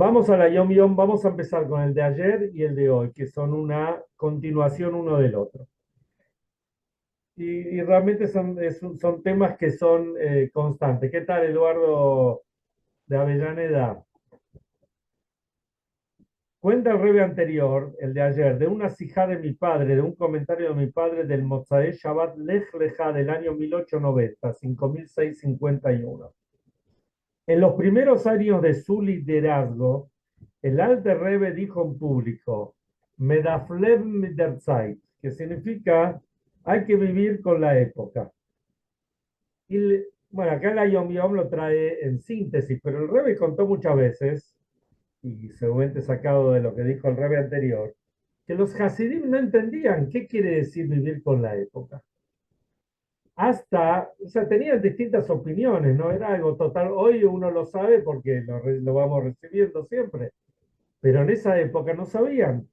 Vamos a la Yom Yom, vamos a empezar con el de ayer y el de hoy, que son una continuación uno del otro. Y realmente son temas que son constantes. ¿Qué tal, Eduardo de Avellaneda? Cuenta el rebe anterior, el de ayer, de una sijá de mi padre, de un comentario de mi padre del Mozae Shabbat Lech Lecha del año 1890, 5651. En los primeros años de su liderazgo, el Alter Rebbe dijo en público, Medaflev mit der Zeit, que significa hay que vivir con la época. Bueno, acá la Yom Yom lo trae en síntesis, pero el Rebbe contó muchas veces, y seguramente sacado de lo que dijo el Rebbe anterior, que los Hasidim no entendían qué quiere decir vivir con la época. Hasta, o sea, tenían distintas opiniones, no era algo total. Hoy uno lo sabe porque lo vamos recibiendo siempre, pero en esa época no sabían.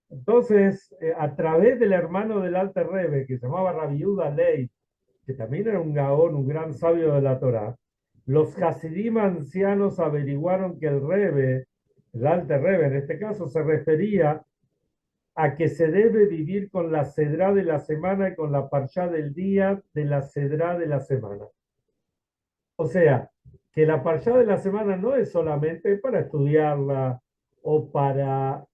Entonces, a través del hermano del Alter Rebbe, que se llamaba Rabbi Yehuda Leib, que también era un gaón, un gran sabio de la Torá, los Hasidim ancianos averiguaron que el Rebbe, el Alter Rebbe en este caso, se refería a que se debe vivir con la cedrá de la semana y con la parshá del día de la cedrá de la semana. O sea, que la parshá de la semana no es solamente para estudiarla o para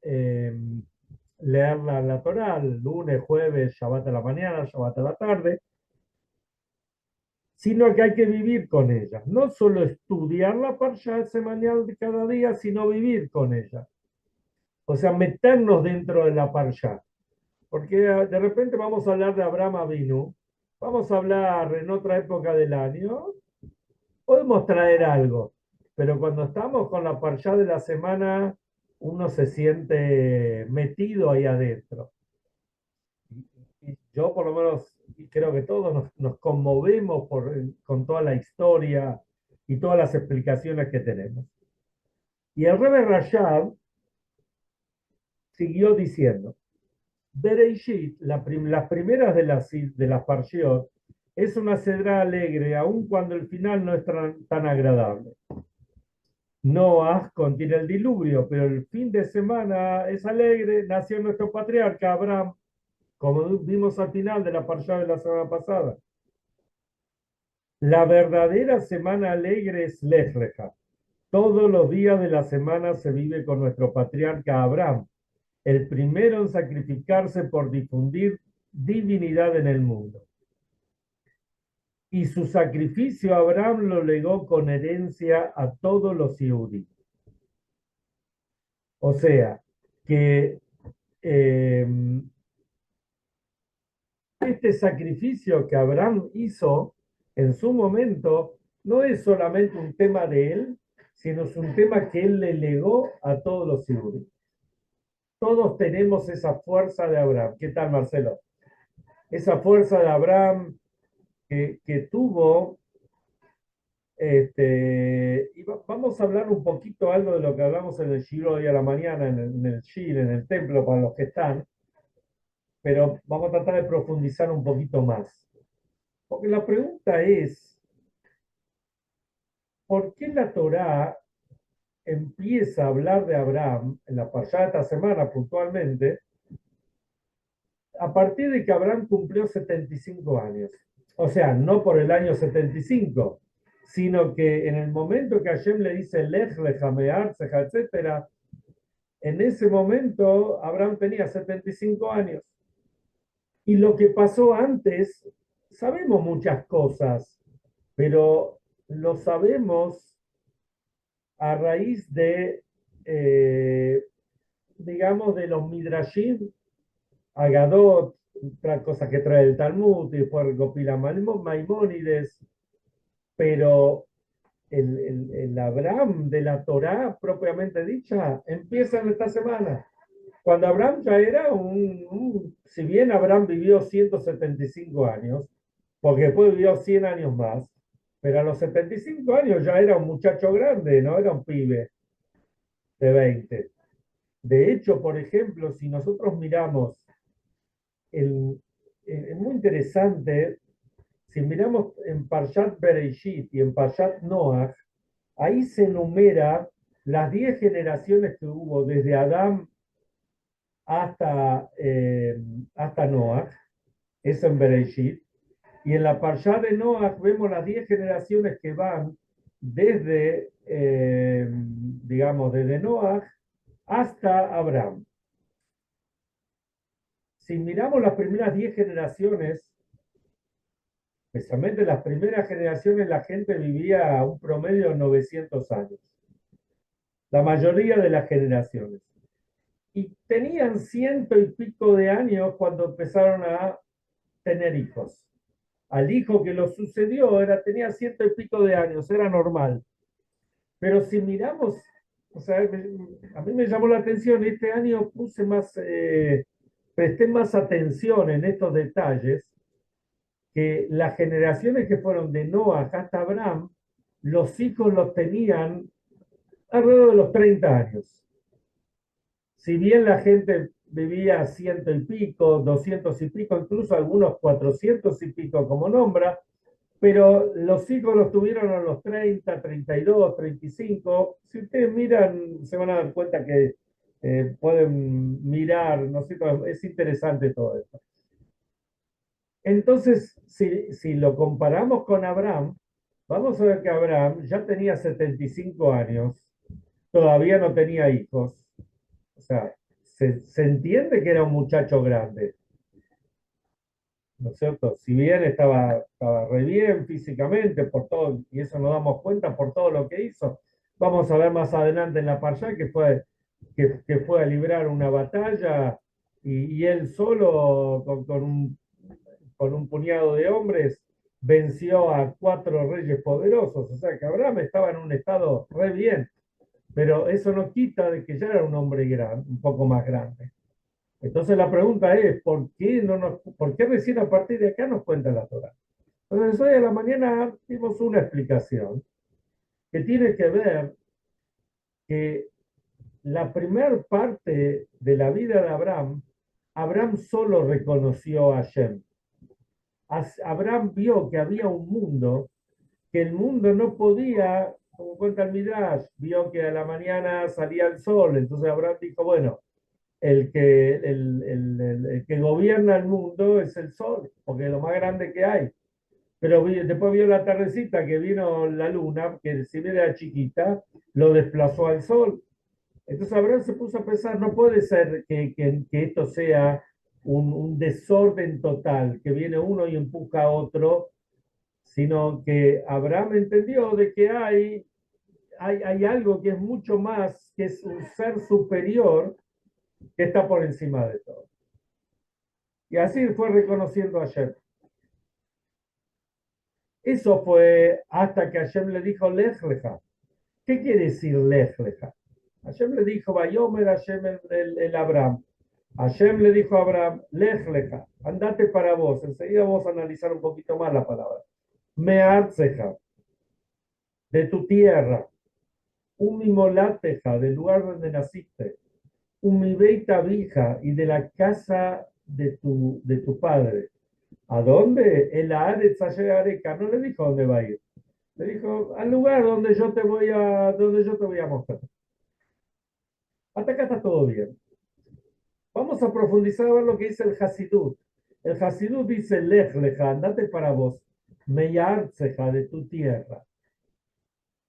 leerla en la Torá, lunes, jueves, Shabbat a la mañana, Shabbat a la tarde, sino que hay que vivir con ella. No solo estudiar la parshá semanal de cada día, sino vivir con ella. O sea, meternos dentro de la parshá. Porque de repente vamos a hablar de Abraham Avinu, vamos a hablar en otra época del año, podemos traer algo, pero cuando estamos con la parshá de la semana, uno se siente metido ahí adentro. Y yo por lo menos y creo que todos nos conmovemos con toda la historia y todas las explicaciones que tenemos. Y el Rebbe Rashab siguió diciendo, Bereishit, las primeras de las Parshiot, es una cedra alegre, aun cuando el final no es tan agradable. Noah contiene el diluvio, pero el fin de semana es alegre. Nació nuestro patriarca Abraham, como vimos al final de la Parsha de la semana pasada. La verdadera semana alegre es Lech Lecha. Todos los días de la semana se vive con nuestro patriarca Abraham, el primero en sacrificarse por difundir divinidad en el mundo. Y su sacrificio Abraham lo legó con herencia a todos los judíos. O sea, que eh, este sacrificio que Abraham hizo en su momento no es solamente un tema de él, sino es un tema que él le legó a todos los judíos. Todos tenemos esa fuerza de Abraham. ¿Qué tal, Marcelo? Esa fuerza de Abraham que tuvo, y vamos a hablar un poquito algo de lo que hablamos en el Shiro hoy a la mañana, en el Shir, en el templo, para los que están, pero vamos a tratar de profundizar un poquito más. Porque la pregunta es, ¿por qué la Torá empieza a hablar de Abraham en la Parashá de esta semana puntualmente, a partir de que Abraham cumplió 75 años? O sea, no por el año 75, sino que en el momento que Hashem le dice Lech, Lechamear, etcétera, en ese momento Abraham tenía 75 años. Y lo que pasó antes, sabemos muchas cosas, pero lo sabemos a raíz digamos, de los Midrashim, Agadot, otra cosa que trae el Talmud, y después recopila Maimónides, pero el Abraham de la Torá propiamente dicha empieza en esta semana. Cuando Abraham ya era si bien Abraham vivió 175 años, porque después vivió 100 años más, pero a los 75 años ya era un muchacho grande, no era un pibe de 20. De hecho, por ejemplo, si nosotros miramos, es muy interesante, si miramos en Parshat Bereshit y en Parshat Noach, ahí se enumera las 10 generaciones que hubo desde Adán hasta Noah, eso en Bereshit. Y en la Parshá de Noah vemos las 10 generaciones que van desde, digamos, desde Noah hasta Abraham. Si miramos las primeras 10 generaciones, especialmente las primeras generaciones, la gente vivía a un promedio de 900 años. La mayoría de las generaciones. Y tenían ciento y pico de años cuando empezaron a tener hijos. Al hijo que lo sucedió tenía ciento y pico de años, era normal. Pero si miramos, o sea, a mí me llamó la atención, este año presté más atención en estos detalles, que las generaciones que fueron de Noah hasta Abraham, los hijos los tenían alrededor de los 30 años. Si bien la gente vivía ciento y pico, 200 y pico, incluso algunos 400 y pico como nombra, pero los hijos los tuvieron a los 30, 32, 35. Si ustedes miran, se van a dar cuenta que pueden mirar, ¿no sé, es interesante todo esto. Entonces, si lo comparamos con Abraham, vamos a ver que Abraham ya tenía 75 años, todavía no tenía hijos, o sea, se entiende que era un muchacho grande, ¿no es cierto? Si bien estaba re bien físicamente por todo, y eso nos damos cuenta por todo lo que hizo, vamos a ver más adelante en la Parsha que fue a librar una batalla y él solo con un puñado de hombres venció a 4 reyes poderosos, o sea que Abraham estaba en un estado re bien, pero eso no quita de que ya era un hombre grande, un poco más grande. Entonces la pregunta es, ¿por qué recién a partir de acá nos cuenta la Torá? Entonces hoy a la mañana dimos una explicación que tiene que ver que la primera parte de la vida de Abraham, Abraham solo reconoció a Hashem. Abraham vio que había un mundo, que el mundo no podía, como cuenta el Midrash, vio que a la mañana salía el sol, entonces Abraham dijo, bueno, el que gobierna el mundo es el sol, porque es lo más grande que hay. Pero después vio la tardecita que vino la luna, que si bien era chiquita, lo desplazó al sol. Entonces Abraham se puso a pensar, no puede ser que esto sea un desorden total, que viene uno y empuja a otro, sino que Abraham entendió de que hay algo que es mucho más, que es un ser superior que está por encima de todo. Y así fue reconociendo a Hashem. Eso fue hasta que Hashem le dijo Lech Lecha. ¿Qué quiere decir Lech Lecha? Hashem le dijo, Vayomer Hashem el Abraham. Hashem le dijo a Abraham, Lech Lecha, andate para vos. Enseguida vamos a analizar un poquito más la palabra. Me'artzeja, de tu tierra. Umimolateja, del lugar donde naciste. Umibeita vija, y de la casa de tu padre. ¿A dónde? El Aretz Areca. No le dijo a dónde va a ir. Le dijo al lugar donde yo te voy a mostrar. Hasta acá está todo bien. Vamos a profundizar a ver lo que dice el Hasidut. El Hasidut dice, Lech leja, andate para vos, meyartzeja, de tu tierra.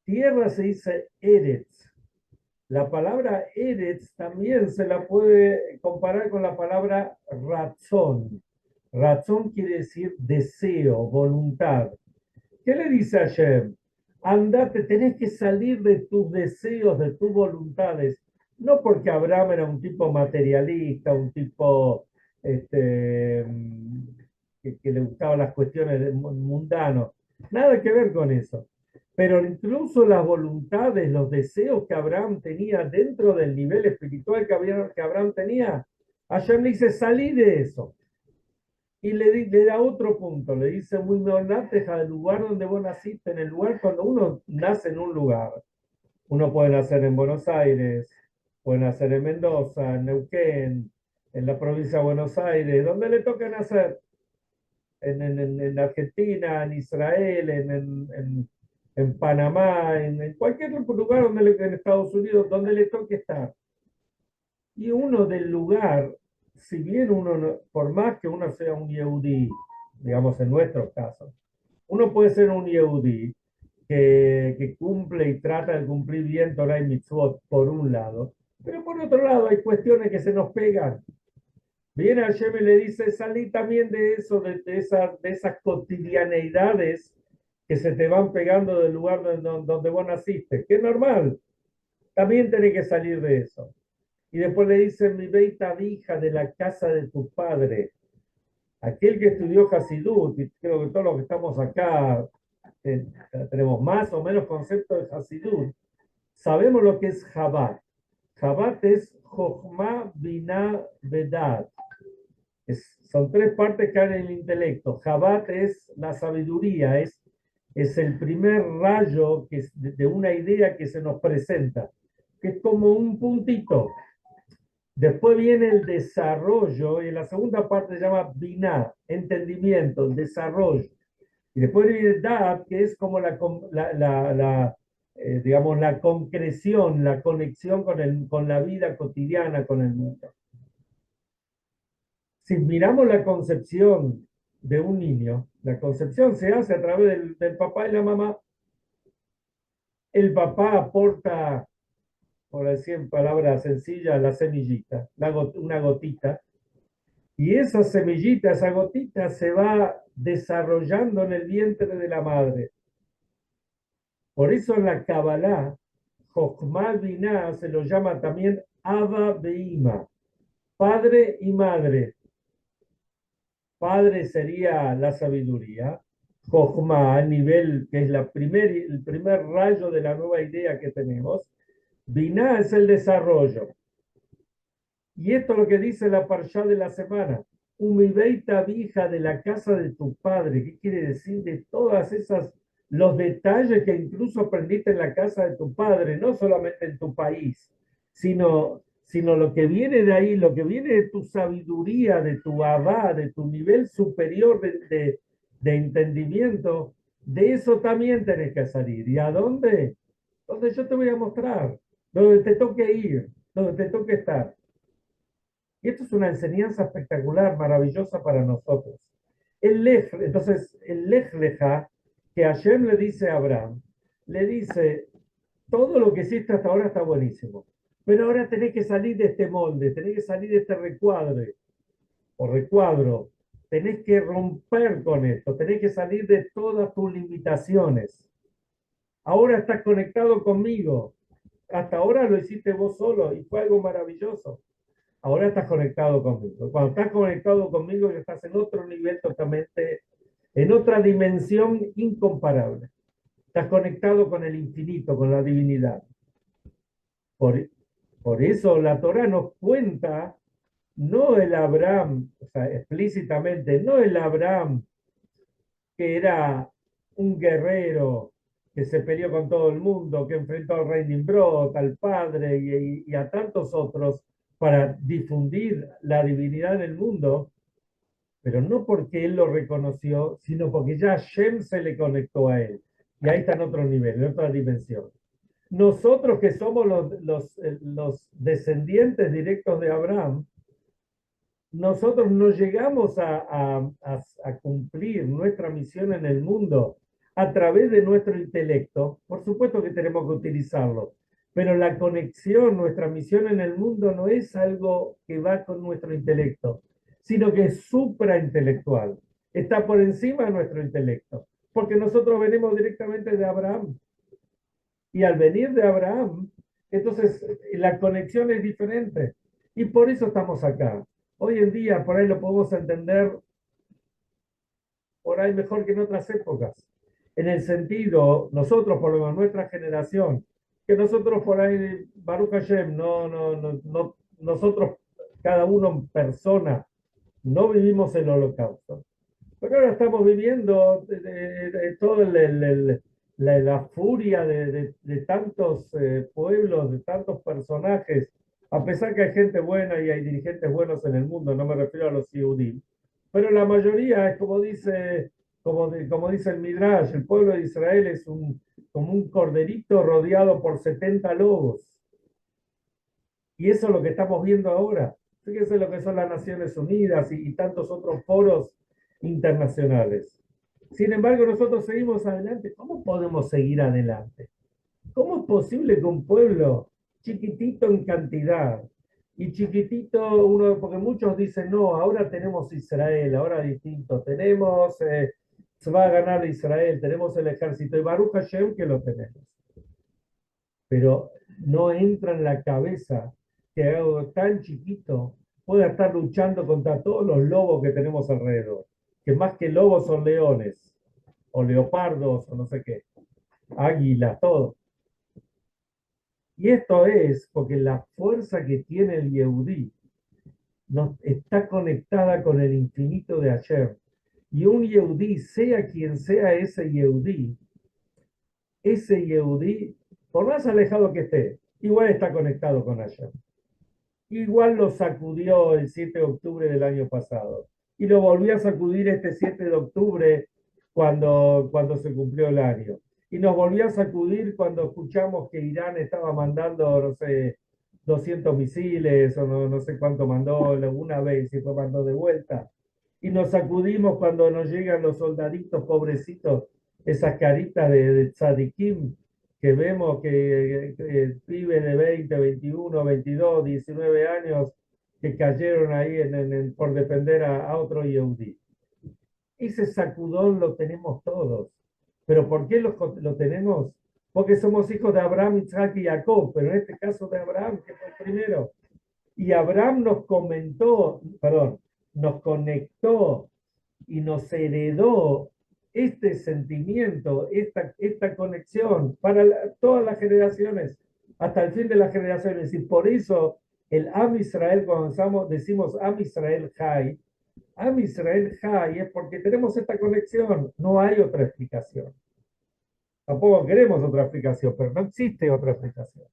Tierra se dice Eretz. La palabra Eretz también se la puede comparar con la palabra razón. Razón quiere decir deseo, voluntad. ¿Qué le dice a Hashem? Andate, tenés que salir de tus deseos, de tus voluntades. No porque Abraham era un tipo materialista, un tipo que le gustaban las cuestiones mundanas. Nada que ver con eso. Pero incluso las voluntades, los deseos que Abraham tenía dentro del nivel espiritual que Abraham tenía, Hashem le dice, salí de eso. Y le da otro punto, le dice, muy deja del lugar donde vos naciste, en el lugar cuando uno nace en un lugar. Uno puede nacer en Buenos Aires, puede nacer en Mendoza, en Neuquén, en la provincia de Buenos Aires, donde le toque nacer, en Argentina, en Israel, en Panamá, en cualquier lugar en Estados Unidos, donde le toque estar. Y uno del lugar, si bien uno, por más que uno sea un Yehudí, digamos en nuestro caso, uno puede ser un Yehudí que cumple y trata de cumplir bien Torah y Mitzvot por un lado, pero por otro lado hay cuestiones que se nos pegan. Viene Hashem y le dice, salí también de eso, de esas cotidianeidades que se te van pegando del lugar donde vos naciste, que es normal, también tenés que salir de eso. Y después le dice, mi beita hija de la casa de tu padre, aquel que estudió Hasidut, y creo que todos los que estamos acá eh, tenemos más o menos concepto de Hasidut, sabemos lo que es Jabat. Jabat es Jochma, Binah, Vedad. Son tres partes que hay en el intelecto. Jabat es la sabiduría, es el primer rayo de una idea que se nos presenta, que es como un puntito. Después viene el desarrollo, y la segunda parte se llama Binah, entendimiento, desarrollo. Y después viene Dad, que es como digamos, la concreción, la conexión con la vida cotidiana, con el mundo. Si miramos la concepción de un niño, la concepción se hace a través del papá y la mamá. El papá aporta, por decir en palabras sencillas, la semillita, una gotita, y esa semillita, esa gotita se va desarrollando en el vientre de la madre. Por eso en la Kabbalah, Jochma Binah se lo llama también Abba Beima, padre y madre. Padre sería la sabiduría, Jochma, a nivel que es el primer rayo de la nueva idea que tenemos. Binah es el desarrollo. Y esto es lo que dice la Parshá de la semana. Umibeita vija de la casa de tu padre. ¿Qué quiere decir? De todas esas, los detalles que incluso aprendiste en la casa de tu padre, no solamente en tu país, sino lo que viene de ahí, lo que viene de tu sabiduría, de tu abá, de tu nivel superior de entendimiento, de eso también tenés que salir. ¿Y a dónde? Donde yo te voy a mostrar, donde te toque ir, donde te toque estar. Y esto es una enseñanza espectacular, maravillosa para nosotros. Entonces, el Lech Leja, que Hashem le dice a Abraham, le dice, todo lo que hiciste hasta ahora está buenísimo, pero ahora tenés que salir de este molde, tenés que salir de este recuadre o recuadro, tenés que romper con esto, tenés que salir de todas tus limitaciones. Ahora estás conectado conmigo. Hasta ahora lo hiciste vos solo y fue algo maravilloso. Ahora estás conectado conmigo. Cuando estás conectado conmigo, ya estás en otro nivel totalmente, en otra dimensión incomparable. Estás conectado con el infinito, con la divinidad. Por, por eso la Torah nos cuenta, no el Abraham, o sea, explícitamente, no el Abraham que era un guerrero que se peleó con todo el mundo, que enfrentó al rey Nimrod, al padre y a tantos otros para difundir la divinidad en el mundo, pero no porque él lo reconoció, sino porque ya Shem se le conectó a él. Y ahí está en otro nivel, en otra dimensión. Nosotros que somos los descendientes directos de Abraham, nosotros no llegamos a cumplir nuestra misión en el mundo a través de nuestro intelecto. Por supuesto que tenemos que utilizarlo, pero la conexión, nuestra misión en el mundo no es algo que va con nuestro intelecto, sino que es supraintelectual. Está por encima de nuestro intelecto, porque nosotros venimos directamente de Abraham. Y al venir de Abraham, entonces la conexión es diferente. Y por eso estamos acá. Hoy en día, por ahí lo podemos entender por ahí mejor que en otras épocas. En el sentido, nosotros, por lo menos nuestra generación, que nosotros por ahí, Baruch Hashem, nosotros, cada uno en persona, no vivimos el holocausto. Pero ahora estamos viviendo todo la furia de tantos pueblos, de tantos personajes, a pesar que hay gente buena y hay dirigentes buenos en el mundo, no me refiero a los Yehudim, pero la mayoría es como dice el Midrash, el pueblo de Israel como un corderito rodeado por 70 lobos. Y eso es lo que estamos viendo ahora. Fíjense lo que son las Naciones Unidas y tantos otros foros internacionales. Sin embargo, nosotros seguimos adelante. ¿Cómo podemos seguir adelante? ¿Cómo es posible que un pueblo chiquitito en cantidad y chiquitito, porque muchos dicen, no, ahora tenemos Israel, ahora distinto, tenemos, se va a ganar Israel, tenemos el ejército, y Baruch Hashem que lo tenemos. Pero no entra en la cabeza que algo tan chiquito pueda estar luchando contra todos los lobos que tenemos alrededor, que más que lobos son leones, o leopardos, o no sé qué, águilas, todo. Y esto es porque la fuerza que tiene el Yehudí está conectada con el infinito de Hashem. Y un Yehudí, sea quien sea ese Yehudí, por más alejado que esté, igual está conectado con Hashem. Igual lo sacudió el 7 de octubre del año pasado. Y lo volvió a sacudir este 7 de octubre cuando se cumplió el año. Y nos volvió a sacudir cuando escuchamos que Irán estaba mandando, no sé, 200 misiles o no sé cuánto mandó una vez y después mandó de vuelta. Y nos sacudimos cuando nos llegan los soldaditos pobrecitos, esas caritas de tzadikim que vemos que pibes de 20, 21, 22, 19 años que cayeron ahí por defender a otro Yehudi. Ese sacudón lo tenemos todos. ¿Pero por qué lo tenemos? Porque somos hijos de Abraham, Isaac y Jacob, pero en este caso de Abraham, que fue el primero. Y Abraham nos conectó y nos heredó este sentimiento, esta conexión para todas las generaciones, hasta el fin de las generaciones. Y por eso el Am Israel, cuando decimos Am Israel Jai, Am Israel Jai es porque tenemos esta conexión, no hay otra explicación. Tampoco queremos otra explicación, pero no existe otra explicación.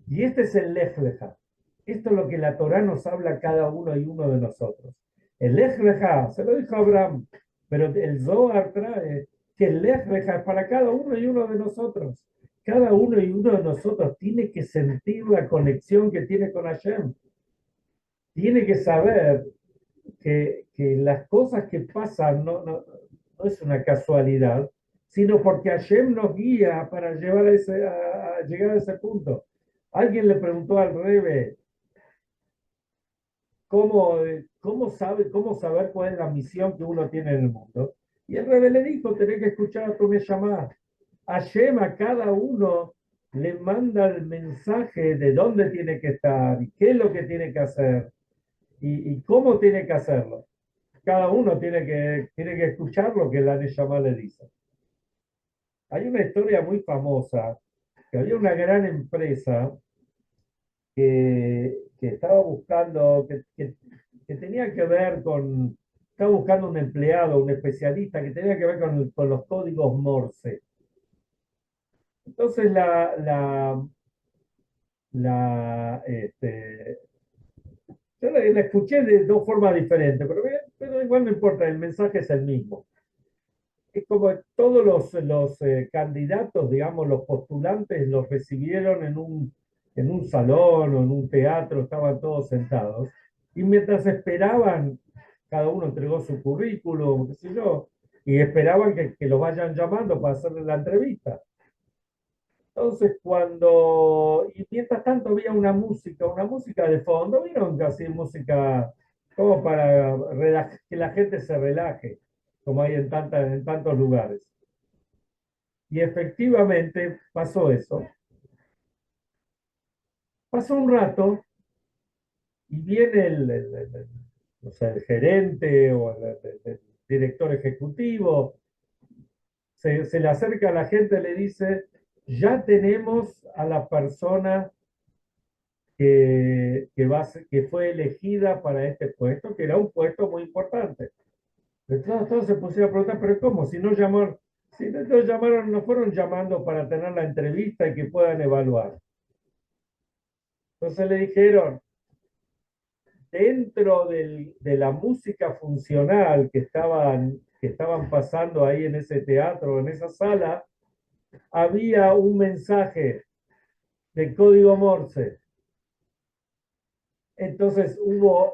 Y este es el Lech Lecha. Esto es lo que la Torá nos habla a cada uno y uno de nosotros. El Lech Lecha, se lo dijo Abraham, pero el Zohar trae que el Lech Lecha es para cada uno y uno de nosotros. Cada uno y uno de nosotros tiene que sentir la conexión que tiene con Hashem. Tiene que saber que las cosas que pasan no es una casualidad, sino porque Hashem nos guía para llegar a ese punto. Alguien le preguntó al Rebe, ¿cómo saber cuál es la misión que uno tiene en el mundo? Y el Rebe le dijo, tenés que escuchar a tu Neshama. Hashem a cada uno le manda el mensaje de dónde tiene que estar y qué es lo que tiene que hacer y cómo tiene que hacerlo. Cada uno tiene que escuchar lo que la Neshama le dice. Hay una historia muy famosa, que había una gran empresa que estaba buscando, que tenía que ver estaba buscando un empleado, un especialista que tenía que ver con los códigos Morse. Entonces yo la escuché de dos formas diferentes, pero igual no importa, el mensaje es el mismo. Es como todos los candidatos, digamos, los postulantes los recibieron en un salón o en un teatro, estaban todos sentados. Y mientras esperaban, cada uno entregó su currículum, qué sé yo, y esperaban que los vayan llamando para hacerle la entrevista. Entonces, y mientras tanto había una música de fondo, vieron casi música como para que la gente se relaje, como hay en tantos lugares. Y efectivamente pasó eso. Pasó un rato y viene o sea, el gerente o el director ejecutivo, se le acerca a la gente y le dice, ya tenemos a la persona que fue elegida para este puesto, que era un puesto muy importante. Entonces todos se pusieron a preguntar, pero ¿cómo? Si no los llamaron, no fueron llamando para tener la entrevista y que puedan evaluar. Entonces le dijeron, dentro de la música funcional que estaban que estaban pasando ahí en ese teatro, en esa sala, había un mensaje de código Morse. Entonces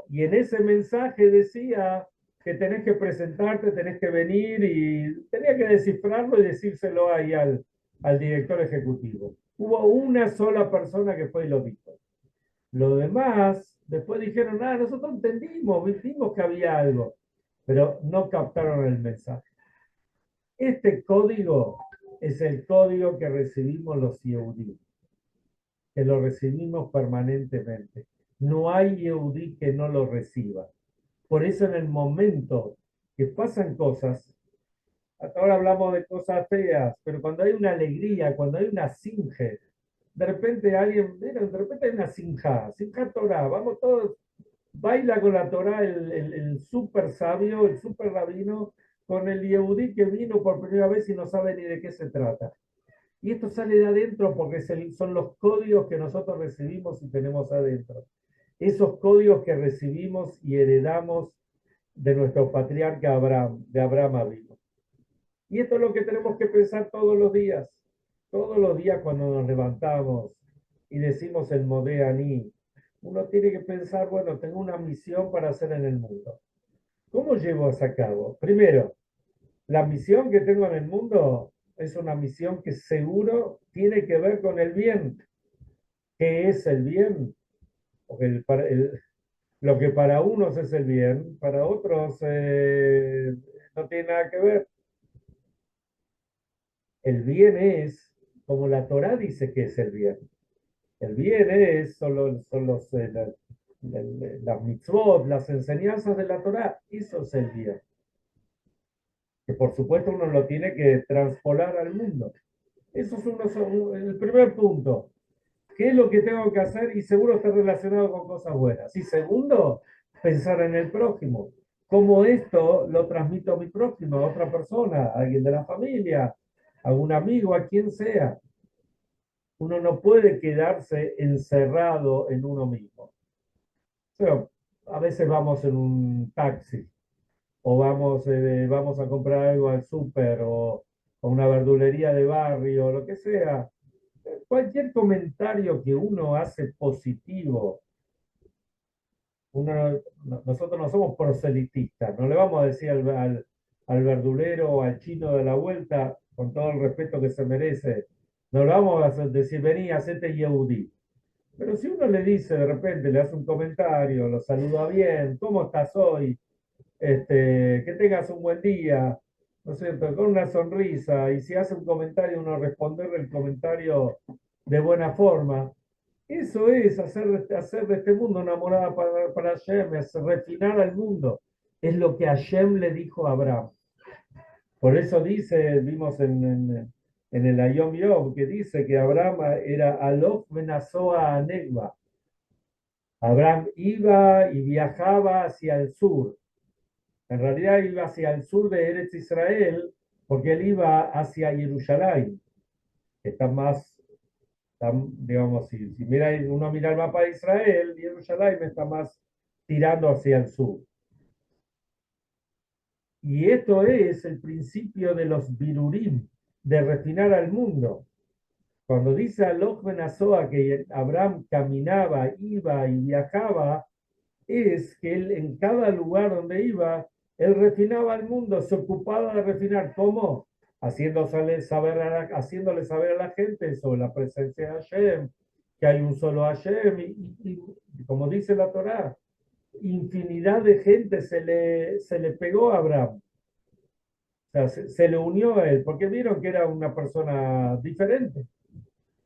y en ese mensaje decía que tenés que presentarte, tenés que venir y tenía que descifrarlo y decírselo ahí al director ejecutivo. Hubo una sola persona que fue y lo dijo. Los demás después dijeron, nosotros entendimos, vimos que había algo, pero no captaron el mensaje. Este código es el código que recibimos los Yehudí, que lo recibimos permanentemente. No hay Yehudí que no lo reciba. Por eso en el momento que pasan cosas, hasta ahora hablamos de cosas feas, pero cuando hay una alegría, cuando hay una sinje, de repente alguien, mira, de repente hay una sinja Torah, vamos todos, baila con la Torah el súper sabio, el súper rabino, con el Yehudí que vino por primera vez y no sabe ni de qué se trata. Y esto sale de adentro porque son los códigos que nosotros recibimos y tenemos adentro. Esos códigos que recibimos y heredamos de nuestro patriarca Abraham, de Abraham Avinu. Y esto es lo que tenemos que pensar todos los días. Todos los días cuando nos levantamos y decimos el Modé Ani, uno tiene que pensar, bueno, tengo una misión para hacer en el mundo. ¿Cómo llevo eso a cabo? Primero, la misión que tengo en el mundo es una misión que seguro tiene que ver con el bien. ¿Qué es el bien? Porque lo que para unos es el bien, para otros no tiene nada que ver. El bien es, como la Torá dice que es el bien. El bien es, son las mitzvot, las enseñanzas de la Torá. Eso es el bien. Que por supuesto uno lo tiene que transpolar al mundo. Eso es el primer punto. ¿Qué es lo que tengo que hacer? Y seguro está relacionado con cosas buenas. Y segundo, pensar en el prójimo. ¿Cómo esto lo transmito a mi prójimo, a otra persona, a alguien de la familia, a un amigo, a quien sea? Uno no puede quedarse encerrado en uno mismo. Pero a veces vamos en un taxi o vamos a comprar algo al súper o a una verdulería de barrio, o lo que sea. Cualquier comentario que uno hace positivo, nosotros no somos proselitistas, no le vamos a decir al verdulero o al chino de la vuelta, con todo el respeto que se merece, no le vamos a decir, vení, hacete Yehudi. Pero si uno le dice de repente, le hace un comentario, lo saluda bien, ¿cómo estás hoy? Que tengas un buen día, ¿no es cierto? Con una sonrisa, y si hace un comentario, uno responderle el comentario de buena forma. Eso es hacer de este mundo una morada para Hashem, es refinar al mundo. Es lo que Hashem le dijo a Abraham. Por eso vimos en el Ayom Yom, que dice que Abraham era Alof Benazoa Anegba. Abraham iba y viajaba hacia el sur. En realidad iba hacia el sur de Eretz Israel, porque él iba hacia Jerusalén, que está más, digamos, si uno mira el mapa de Israel, Jerusalén está más tirando hacia el sur. Y esto es el principio de los birurim, de refinar al mundo. Cuando dice Aloj Ben Azoa que Abraham caminaba, iba y viajaba, es que él en cada lugar donde iba, él refinaba al mundo, se ocupaba de refinar. ¿Cómo? Haciéndole saber a la gente sobre la presencia de Hashem, que hay un solo Hashem, y como dice la Torá, infinidad de gente se le pegó a Abraham. O sea, se le unió a él, porque vieron que era una persona diferente.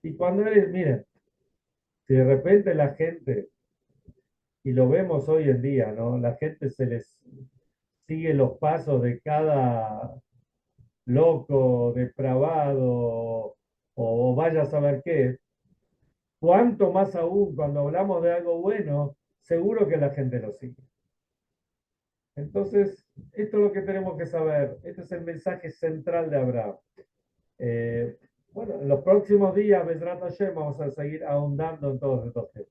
Y cuando él, miren, si de repente la gente, y lo vemos hoy en día, ¿no? La gente se les sigue los pasos de cada loco, depravado, o vaya a saber qué. Cuanto más aún cuando hablamos de algo bueno, seguro que la gente lo sigue. Entonces, esto es lo que tenemos que saber. Este es el mensaje central de Abraham. Bueno, en los próximos días, Besrat Hashem, vamos a seguir ahondando en todos estos temas.